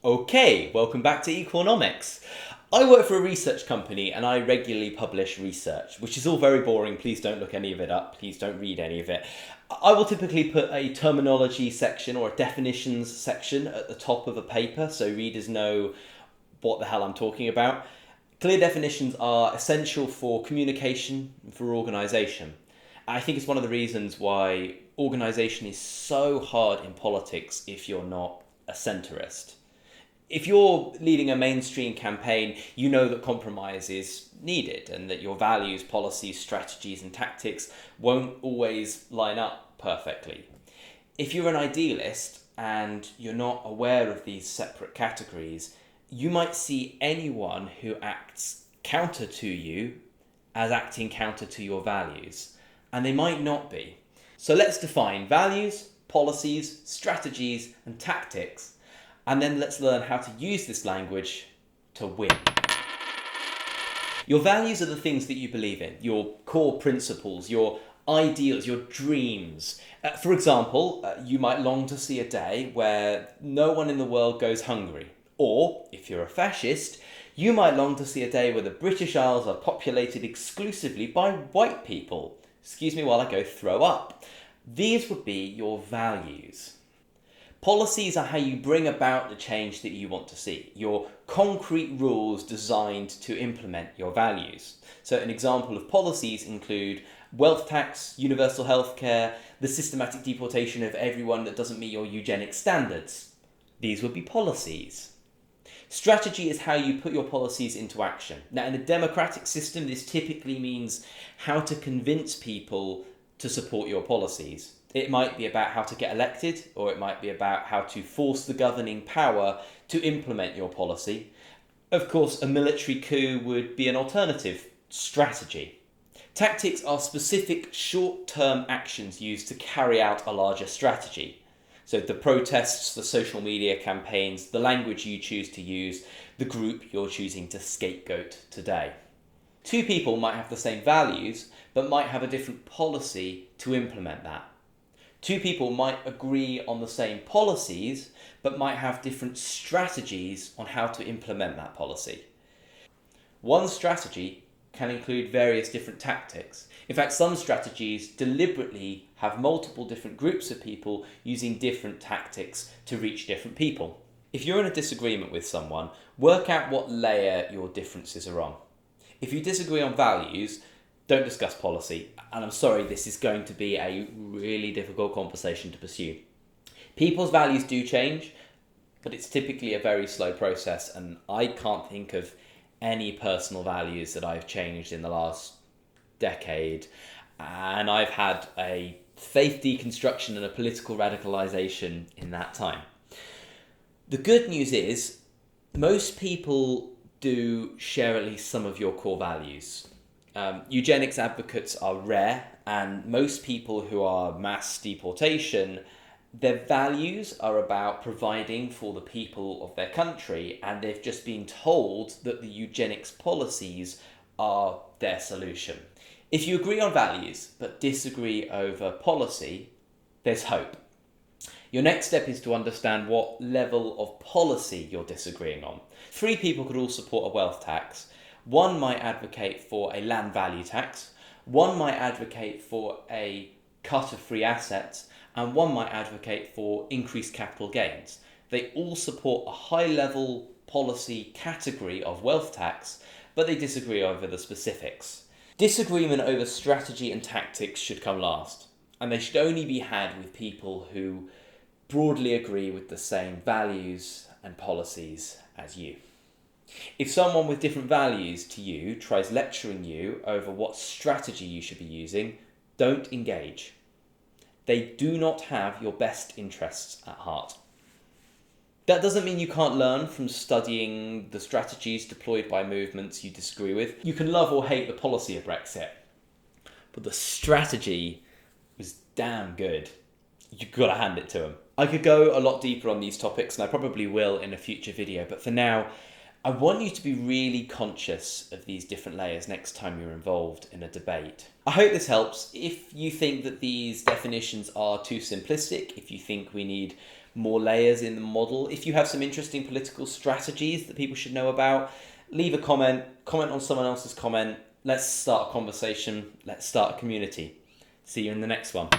Okay, welcome back to Economics. I work for a research company and I regularly publish research, which is all very boring. Please don't look any of it up. Please don't read any of it. I will typically put a terminology section or a definitions section at the top of a paper so readers know what the hell I'm talking about. Clear definitions are essential for communication and for organisation. I think it's one of the reasons why organisation is so hard in politics if you're not a centrist. If you're leading a mainstream campaign, you know that compromise is needed and that your values, policies, strategies and tactics won't always line up perfectly. If you're an idealist and you're not aware of these separate categories, you might see anyone who acts counter to you as acting counter to your values, and they might not be. So let's define values, policies, strategies and tactics, and then let's learn how to use this language to win. Your values are the things that you believe in, your core principles, your ideals, your dreams. For example, you might long to see a day where no one in the world goes hungry. Or, if you're a fascist, you might long to see a day where the British Isles are populated exclusively by white people. Excuse me while I go throw up. These would be your values. Policies are how you bring about the change that you want to see, your concrete rules designed to implement your values. So an example of policies include wealth tax, universal healthcare, the systematic deportation of everyone that doesn't meet your eugenic standards. These would be policies. Strategy is how you put your policies into action. Now, in a democratic system, this typically means how to convince people to support your policies. It might be about how to get elected, or it might be about how to force the governing power to implement your policy. Of course, a military coup would be an alternative strategy. Tactics are specific short-term actions used to carry out a larger strategy. So the protests, the social media campaigns, the language you choose to use, the group you're choosing to scapegoat today. Two people might have the same values, but might have a different policy to implement that. Two people might agree on the same policies, but might have different strategies on how to implement that policy. One strategy can include various different tactics. In fact, some strategies deliberately have multiple different groups of people using different tactics to reach different people. If you're in a disagreement with someone, work out what layer your differences are on. If you disagree on values, don't discuss policy. And I'm sorry, this is going to be a really difficult conversation to pursue. People's values do change, but it's typically a very slow process, and I can't think of any personal values that I've changed in the last decade. And I've had a faith deconstruction and a political radicalization in that time. The good news is, most people do share at least some of your core values. Eugenics advocates are rare, and most people who are mass deportation, their values are about providing for the people of their country, and they've just been told that the eugenics policies are their solution. If you agree on values but disagree over policy, there's hope. Your next step is to understand what level of policy you're disagreeing on. Three people could all support a wealth tax. One might advocate for a land value tax, one might advocate for a cut of free assets, and one might advocate for increased capital gains. They all support a high-level policy category of wealth tax, but they disagree over the specifics. Disagreement over strategy and tactics should come last, and they should only be had with people who broadly agree with the same values and policies as you. If someone with different values to you tries lecturing you over what strategy you should be using, don't engage. They do not have your best interests at heart. That doesn't mean you can't learn from studying the strategies deployed by movements you disagree with. You can love or hate the policy of Brexit, but the strategy was damn good. You've got to hand it to them. I could go a lot deeper on these topics, and I probably will in a future video, but for now, I want you to be really conscious of these different layers next time you're involved in a debate. I hope this helps. If you think that these definitions are too simplistic, if you think we need more layers in the model. If you have some interesting political strategies that people should know about, leave a comment on someone else's comment. Let's start a conversation. Let's start a community. See you in the next one.